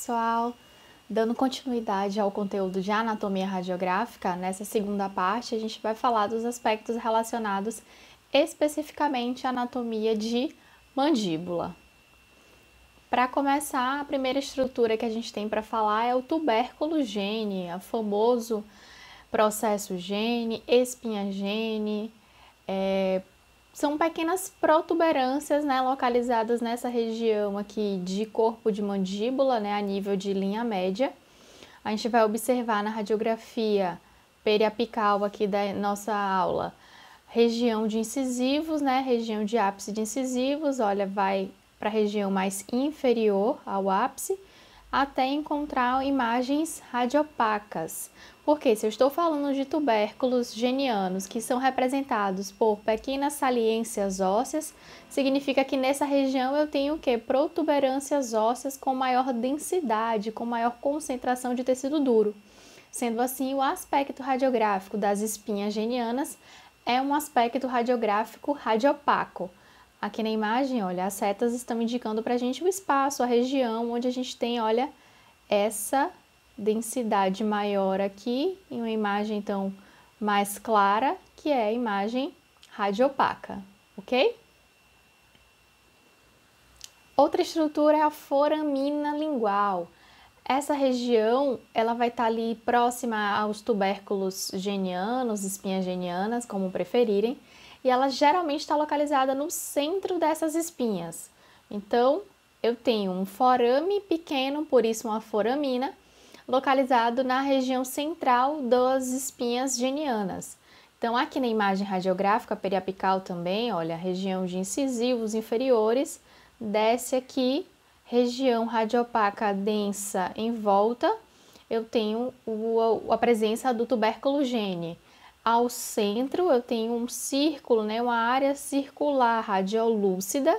pessoal! Dando continuidade ao conteúdo de anatomia radiográfica, nessa segunda parte a gente vai falar dos aspectos relacionados especificamente à anatomia de mandíbula. Para começar, a primeira estrutura que a gente tem para falar é o tubérculo gene, o famoso processo gene, espinha gene. São pequenas protuberâncias, né, localizadas nessa região aqui de corpo de mandíbula, né, a nível de linha média. A gente vai observar na radiografia periapical aqui da nossa aula, região de incisivos, né, região de ápice de incisivos, olha, vai para a região mais inferior ao ápice, até encontrar imagens radiopacas. Porque se eu estou falando de tubérculos genianos que são representados por pequenas saliências ósseas, significa que nessa região eu tenho o quê? Protuberâncias ósseas com maior densidade, com maior concentração de tecido duro. Sendo assim, o aspecto radiográfico das espinhas genianas é um aspecto radiográfico radiopaco. Aqui na imagem, olha, as setas estão indicando para a gente o espaço, a região onde a gente tem, olha, essa densidade maior aqui, em uma imagem, então, mais clara, que é a imagem radiopaca, ok? Outra estrutura é a foramina lingual. Essa região, ela vai estar ali próxima aos tubérculos genianos, espinhas genianas, como preferirem, e ela geralmente está localizada no centro dessas espinhas. Então, eu tenho um forame pequeno, por isso uma foramina, localizado na região central das espinhas genianas. Então, aqui na imagem radiográfica periapical também, olha, a região de incisivos inferiores, desce aqui, região radiopaca densa em volta, eu tenho a presença do tubérculo gene. Ao centro, eu tenho um círculo, né, uma área circular radiolúcida,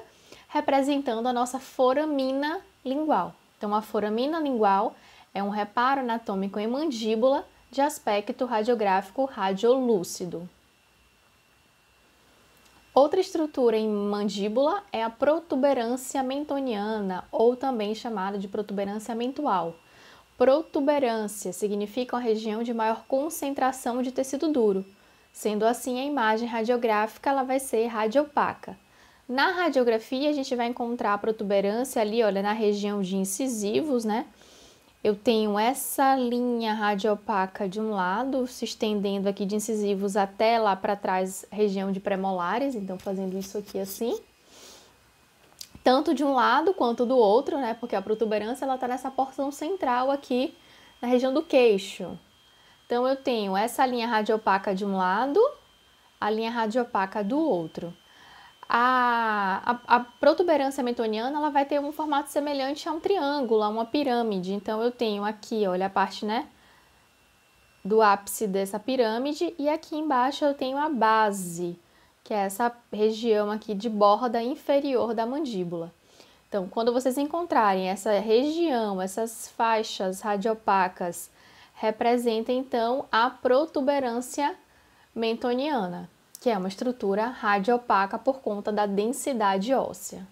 representando a nossa foramina lingual. Então, a foramina lingual é um reparo anatômico em mandíbula de aspecto radiográfico radiolúcido. Outra estrutura em mandíbula é a protuberância mentoniana, ou também chamada de protuberância mentual. Protuberância significa uma região de maior concentração de tecido duro. Sendo assim, a imagem radiográfica ela vai ser radiopaca. Na radiografia, a gente vai encontrar a protuberância ali, olha, na região de incisivos, né? Eu tenho essa linha radiopaca de um lado, se estendendo aqui de incisivos até lá para trás, região de premolares, então fazendo isso aqui assim. Tanto de um lado quanto do outro, né? Porque a protuberância ela está nessa porção central aqui, na região do queixo. Então, eu tenho essa linha radiopaca de um lado, a linha radiopaca do outro. A protuberância mentoniana ela vai ter um formato semelhante a um triângulo, a uma pirâmide. Então, eu tenho aqui, olha, a parte, né, do ápice dessa pirâmide e aqui embaixo eu tenho a base, que é essa região aqui de borda inferior da mandíbula. Então, quando vocês encontrarem essa região, essas faixas radiopacas, representa então a protuberância mentoniana, que é uma estrutura radiopaca por conta da densidade óssea.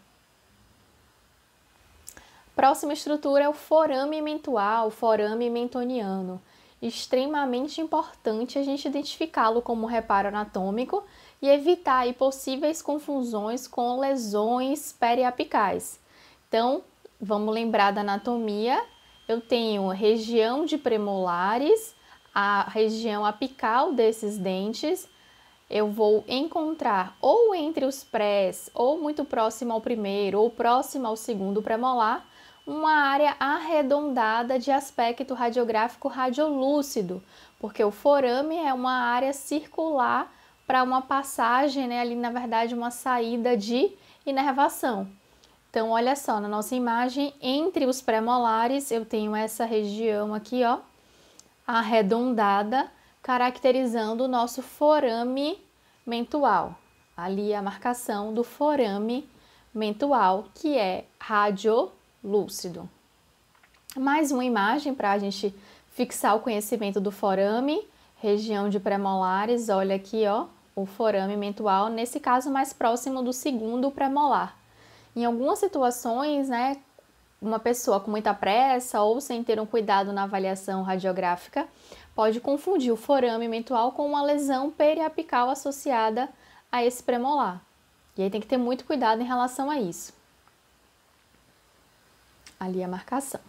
Próxima estrutura é o forame mentual, forame mentoniano. Extremamente importante a gente identificá-lo como reparo anatômico e evitar aí possíveis confusões com lesões periapicais. Então, vamos lembrar da anatomia. Eu tenho região de premolares, a região apical desses dentes. Eu vou encontrar ou entre os prés, ou muito próximo ao primeiro, ou próximo ao segundo premolar, uma área arredondada de aspecto radiográfico radiolúcido, porque o forame é uma área circular para uma passagem, né, ali na verdade uma saída de inervação. Então, olha só, na nossa imagem, entre os premolares, eu tenho essa região aqui, ó, arredondada, caracterizando o nosso forame mentual. Ali a marcação do forame mentual, que é radiolúcido. Mais uma imagem para a gente fixar o conhecimento do forame, região de premolares, olha aqui, ó, o forame mentual, nesse caso mais próximo do segundo premolar. Em algumas situações, né, uma pessoa com muita pressa ou sem ter um cuidado na avaliação radiográfica pode confundir o forame mentual com uma lesão periapical associada a esse premolar. E aí tem que ter muito cuidado em relação a isso. Ali a marcação.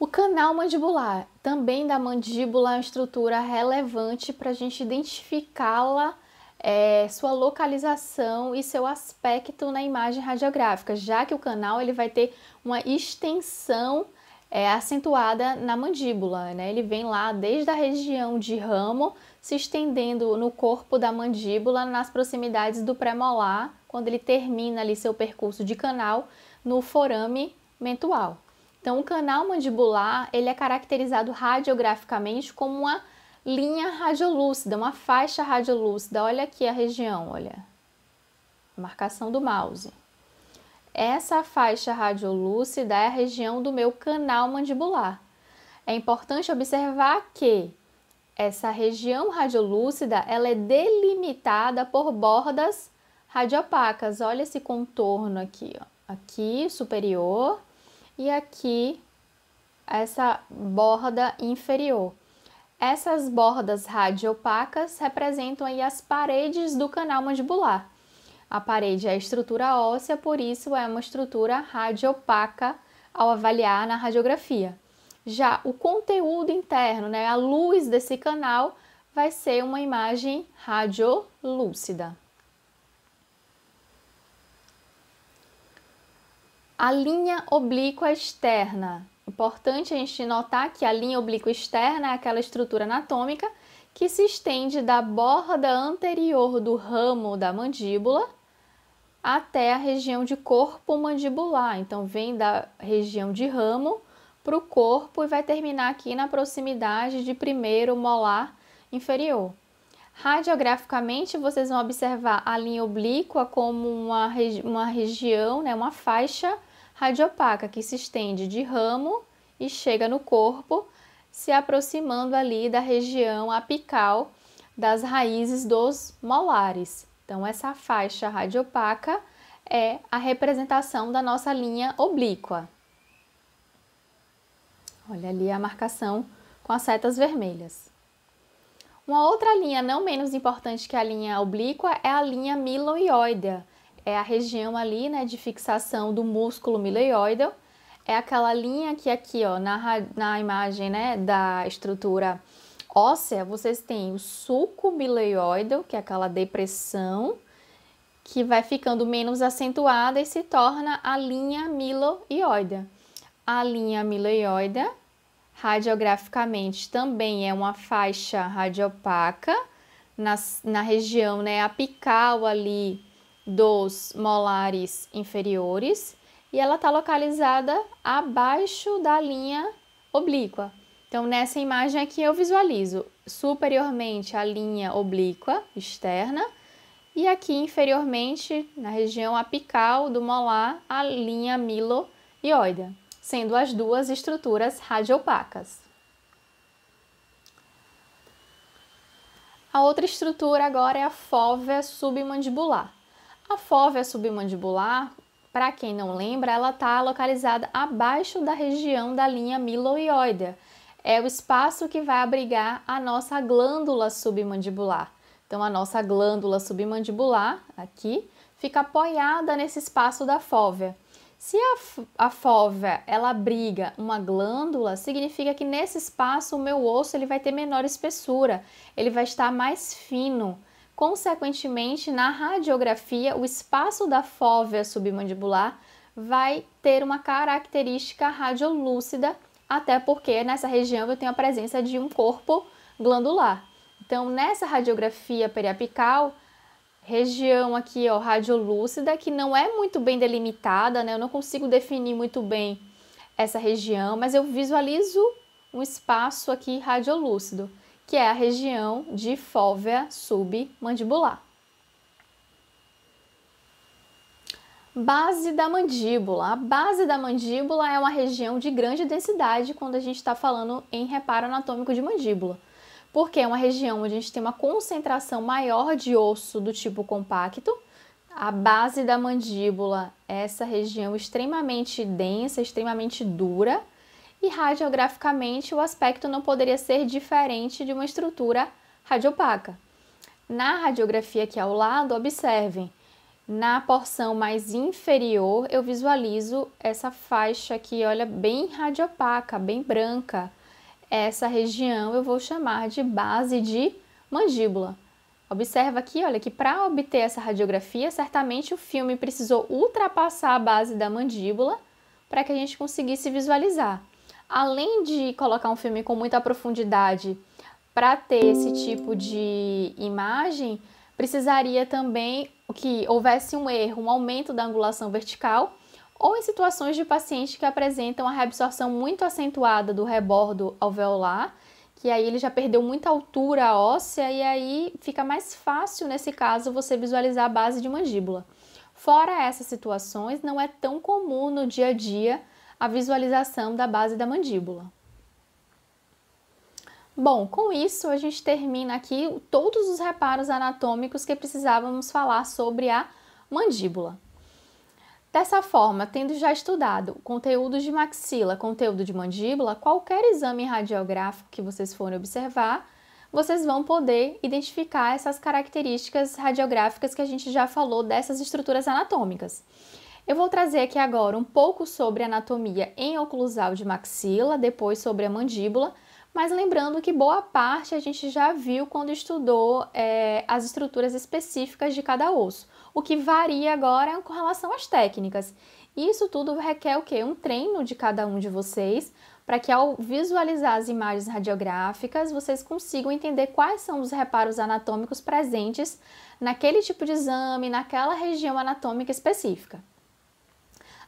O canal mandibular, também da mandíbula, é uma estrutura relevante para a gente identificá-la, sua localização e seu aspecto na imagem radiográfica, já que o canal ele vai ter uma extensão acentuada na mandíbula, né? Ele vem lá desde a região de ramo, se estendendo no corpo da mandíbula, nas proximidades do premolar, quando ele termina ali seu percurso de canal no forame mentual. Então, o canal mandibular ele é caracterizado radiograficamente como uma linha radiolúcida, uma faixa radiolúcida. Olha aqui a região, olha, a marcação do mouse. Essa faixa radiolúcida é a região do meu canal mandibular. É importante observar que essa região radiolúcida ela é delimitada por bordas radiopacas. Olha esse contorno aqui, ó. Aqui superior e aqui essa borda inferior. Essas bordas radiopacas representam aí as paredes do canal mandibular. A parede é a estrutura óssea, por isso é uma estrutura radiopaca ao avaliar na radiografia. Já o conteúdo interno, né, a luz desse canal, vai ser uma imagem radiolúcida. A linha oblíqua externa. Importante a gente notar que a linha oblíqua externa é aquela estrutura anatômica que se estende da borda anterior do ramo da mandíbula até a região de corpo mandibular. Então, vem da região de ramo para o corpo e vai terminar aqui na proximidade de primeiro molar inferior. Radiograficamente, vocês vão observar a linha oblíqua como uma região, né, uma faixa radiopaca que se estende de ramo e chega no corpo, se aproximando ali da região apical das raízes dos molares. Então, essa faixa radiopaca é a representação da nossa linha oblíqua. Olha ali a marcação com as setas vermelhas. Uma outra linha não menos importante que a linha oblíqua é a linha miloioidea. É a região ali, né, de fixação do músculo miloioideo. É aquela linha que aqui, ó, na imagem, né, da estrutura óssea, vocês têm o sulco miloioideo, que é aquela depressão, que vai ficando menos acentuada e se torna a linha miloioidea. A linha miloioidea, radiograficamente, também é uma faixa radiopaca na região, né, apical ali dos molares inferiores e ela está localizada abaixo da linha oblíqua. Então, nessa imagem aqui eu visualizo superiormente a linha oblíqua externa e aqui inferiormente, na região apical do molar, a linha miloioidea, sendo as duas estruturas radiopacas. A outra estrutura agora é a fóvea submandibular. A fóvea submandibular, para quem não lembra, ela está localizada abaixo da região da linha miloioidea. É o espaço que vai abrigar a nossa glândula submandibular. Então, a nossa glândula submandibular, aqui, fica apoiada nesse espaço da fóvea. Se a fóvea ela abriga uma glândula, significa que nesse espaço o meu osso ele vai ter menor espessura, ele vai estar mais fino. Consequentemente, na radiografia, o espaço da fóvea submandibular vai ter uma característica radiolúcida, até porque nessa região eu tenho a presença de um corpo glandular. Então, nessa radiografia periapical, região aqui, ó, radiolúcida, que não é muito bem delimitada, né? Eu não consigo definir muito bem essa região, mas eu visualizo um espaço aqui radiolúcido, que é a região de fóvea submandibular. Base da mandíbula. A base da mandíbula é uma região de grande densidade quando a gente está falando em reparo anatômico de mandíbula, porque é uma região onde a gente tem uma concentração maior de osso do tipo compacto. a base da mandíbula, essa região extremamente densa, extremamente dura, e radiograficamente o aspecto não poderia ser diferente de uma estrutura radiopaca. Na radiografia aqui ao lado, observem, na porção mais inferior eu visualizo essa faixa aqui, olha, bem radiopaca, bem branca. Essa região eu vou chamar de base de mandíbula. Observa aqui, olha, que para obter essa radiografia, certamente o filme precisou ultrapassar a base da mandíbula para que a gente conseguisse visualizar. Além de colocar um filme com muita profundidade para ter esse tipo de imagem, precisaria também que houvesse um erro, um aumento da angulação vertical, ou em situações de pacientes que apresentam a reabsorção muito acentuada do rebordo alveolar, que aí ele já perdeu muita altura óssea e aí fica mais fácil, nesse caso, você visualizar a base de mandíbula. Fora essas situações, não é tão comum no dia a dia a visualização da base da mandíbula. Bom, com isso a gente termina aqui todos os reparos anatômicos que precisávamos falar sobre a mandíbula. Dessa forma, tendo já estudado conteúdo de maxila, conteúdo de mandíbula, qualquer exame radiográfico que vocês forem observar, vocês vão poder identificar essas características radiográficas que a gente já falou dessas estruturas anatômicas. Eu vou trazer aqui agora um pouco sobre anatomia em oclusal de maxila, depois sobre a mandíbula, mas lembrando que boa parte a gente já viu quando estudou as estruturas específicas de cada osso. O que varia agora é com relação às técnicas. Isso tudo requer o quê? Um treino de cada um de vocês, para que ao visualizar as imagens radiográficas, vocês consigam entender quais são os reparos anatômicos presentes naquele tipo de exame, naquela região anatômica específica.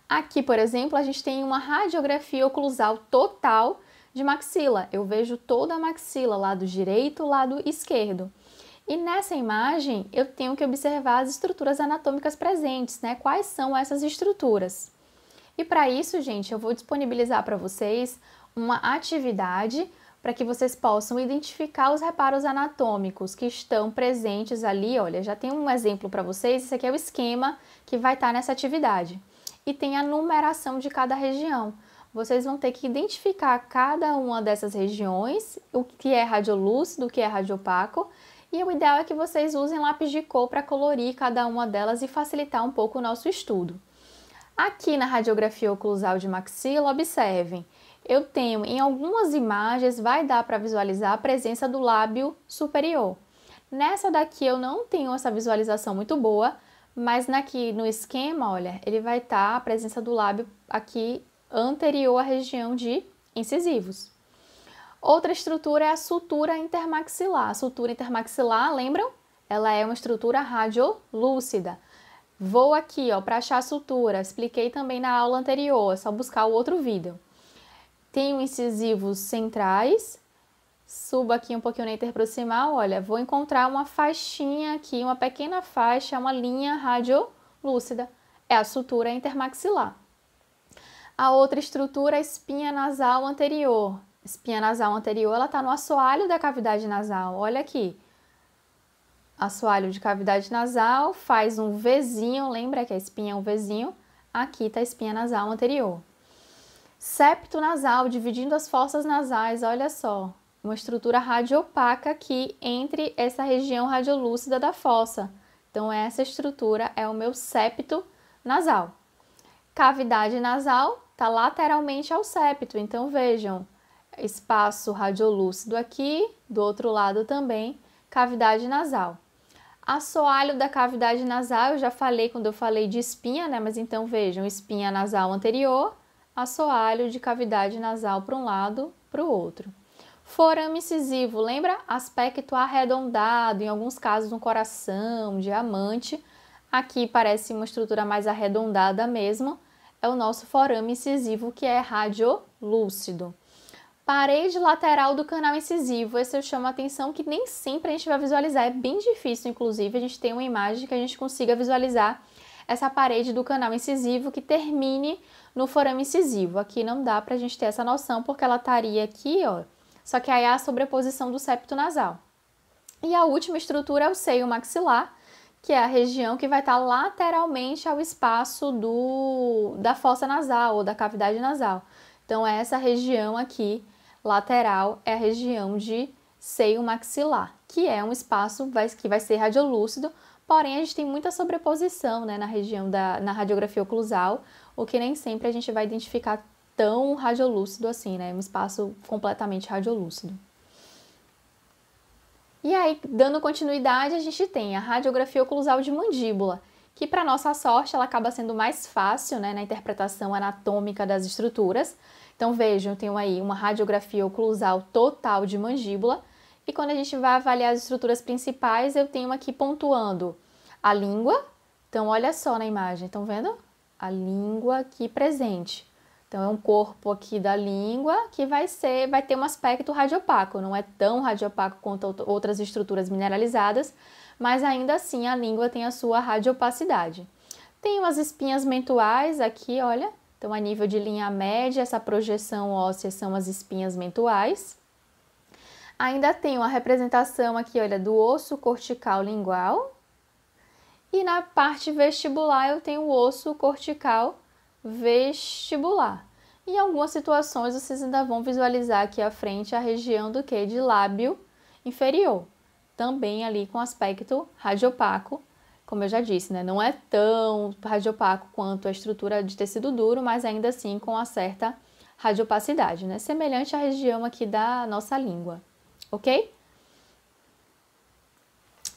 Aqui, por exemplo, a gente tem uma radiografia oclusal total de maxila. Eu vejo toda a maxila, lado direito, lado esquerdo. E nessa imagem eu tenho que observar as estruturas anatômicas presentes, né? Quais são essas estruturas? E para isso, gente, eu vou disponibilizar para vocês uma atividade para que vocês possam identificar os reparos anatômicos que estão presentes ali. Olha, já tem um exemplo para vocês, esse aqui é o esquema que vai estar nessa atividade. E tem a numeração de cada região. Vocês vão ter que identificar cada uma dessas regiões, o que é radiolúcido, o que é radiopaco, e o ideal é que vocês usem lápis de cor para colorir cada uma delas e facilitar um pouco o nosso estudo. Aqui na radiografia oclusal de maxila, observem, eu tenho em algumas imagens, vai dar para visualizar a presença do lábio superior. Nessa daqui eu não tenho essa visualização muito boa, mas aqui no esquema, olha, ele vai estar a presença do lábio aqui anterior à região de incisivos. Outra estrutura é a sutura intermaxilar. A sutura intermaxilar, lembram? Ela é uma estrutura radiolúcida. Vou aqui, para achar a sutura. Expliquei também na aula anterior, é só buscar o outro vídeo. Tenho incisivos centrais. Subo aqui um pouquinho na interproximal, olha, vou encontrar uma faixinha aqui, uma pequena faixa, uma linha radiolúcida. É a sutura intermaxilar. A outra estrutura é a espinha nasal anterior. Espinha nasal anterior, ela está no assoalho da cavidade nasal. Olha aqui. Assoalho de cavidade nasal, faz um Vzinho, lembra que a espinha é um Vzinho? Aqui está a espinha nasal anterior. Septo nasal, dividindo as fossas nasais, olha só. Uma estrutura radiopaca aqui entre essa região radiolúcida da fossa. Então, essa estrutura é o meu septo nasal. Cavidade nasal está lateralmente ao septo, então vejam, espaço radiolúcido aqui, do outro lado também, cavidade nasal. Assoalho da cavidade nasal, eu já falei quando eu falei de espinha, né? Mas então vejam, espinha nasal anterior, assoalho de cavidade nasal para um lado, para o outro. Forame incisivo, lembra? Aspecto arredondado, em alguns casos um coração, diamante. Aqui parece uma estrutura mais arredondada mesmo, é o nosso forame incisivo que é radiolúcido. Parede lateral do canal incisivo, esse eu chamo a atenção que nem sempre a gente vai visualizar, é bem difícil inclusive a gente ter uma imagem que a gente consiga visualizar essa parede do canal incisivo que termine no forame incisivo. Aqui não dá pra gente ter essa noção porque ela estaria aqui, ó, só que aí há a sobreposição do septo nasal. E a última estrutura é o seio maxilar, que é a região que vai estar lateralmente ao espaço da fossa nasal ou da cavidade nasal. Então, essa região aqui, lateral, é a região de seio maxilar, que é um espaço que vai ser radiolúcido, porém a gente tem muita sobreposição, né, na região na radiografia oclusal, o que nem sempre a gente vai identificar tão radiolúcido assim, né, um espaço completamente radiolúcido. E aí, dando continuidade, a gente tem a radiografia oclusal de mandíbula, que para nossa sorte ela acaba sendo mais fácil, né, na interpretação anatômica das estruturas. Então vejam, eu tenho aí uma radiografia oclusal total de mandíbula, e quando a gente vai avaliar as estruturas principais, eu tenho aqui pontuando a língua. Então olha só na imagem, estão vendo? A língua aqui presente. Então, é um corpo aqui da língua que vai ter um aspecto radiopaco, não é tão radiopaco quanto outras estruturas mineralizadas, mas ainda assim a língua tem a sua radiopacidade. Tem umas espinhas mentuais aqui, olha, então a nível de linha média, essa projeção óssea são as espinhas mentuais. Ainda tem uma representação aqui, olha, do osso cortical lingual. E na parte vestibular eu tenho o osso cortical vestibular. Em algumas situações vocês ainda vão visualizar aqui à frente a região do que? De lábio inferior. Também ali com aspecto radiopaco, como eu já disse, né? Não é tão radiopaco quanto a estrutura de tecido duro, mas ainda assim com uma certa radiopacidade, né? Semelhante à região aqui da nossa língua, ok?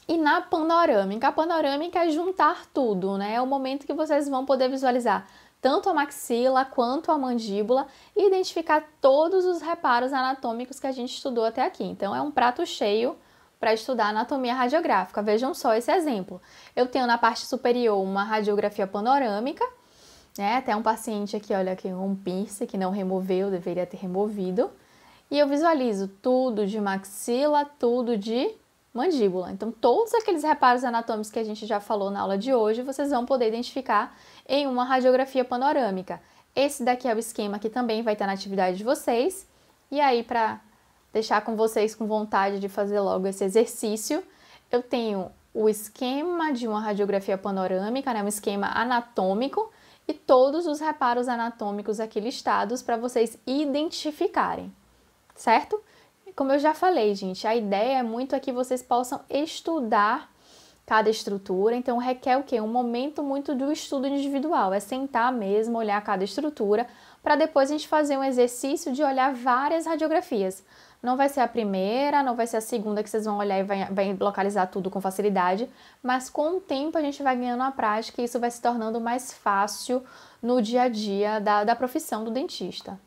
E na panorâmica, a panorâmica é juntar tudo, né? É o momento que vocês vão poder visualizar tanto a maxila quanto a mandíbula e identificar todos os reparos anatômicos que a gente estudou até aqui. Então, é um prato cheio para estudar anatomia radiográfica. Vejam só esse exemplo. Eu tenho na parte superior uma radiografia panorâmica, né? Até um paciente aqui, olha aqui, um piercing que não removeu, deveria ter removido. E eu visualizo tudo de maxila, tudo de mandíbula. Então, todos aqueles reparos anatômicos que a gente já falou na aula de hoje, vocês vão poder identificar em uma radiografia panorâmica. Esse daqui é o esquema que também vai estar na atividade de vocês. E aí, para deixar com vocês com vontade de fazer logo esse exercício, eu tenho o esquema de uma radiografia panorâmica, né, um esquema anatômico, e todos os reparos anatômicos aqui listados para vocês identificarem, certo? Como eu já falei, gente, a ideia é muito que vocês possam estudar cada estrutura, então requer o quê? Um momento muito do estudo individual, é sentar mesmo, olhar cada estrutura, para depois a gente fazer um exercício de olhar várias radiografias. Não vai ser a primeira, não vai ser a segunda que vocês vão olhar e vai localizar tudo com facilidade, mas com o tempo a gente vai ganhando a prática e isso vai se tornando mais fácil no dia a dia da profissão do dentista.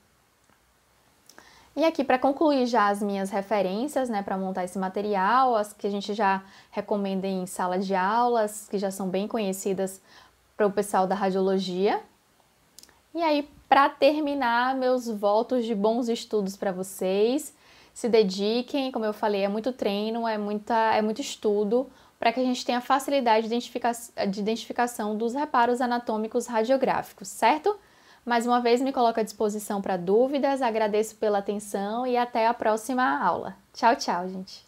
E aqui, para concluir já as minhas referências, né, para montar esse material, as que a gente já recomenda em sala de aulas, que já são bem conhecidas para o pessoal da radiologia. E aí, para terminar, meus votos de bons estudos para vocês. Se dediquem, como eu falei, é muito treino, é muito estudo, para que a gente tenha facilidade de identificação dos reparos anatômicos radiográficos, certo? Mais uma vez, me coloco à disposição para dúvidas, agradeço pela atenção e até a próxima aula. Tchau, tchau, gente!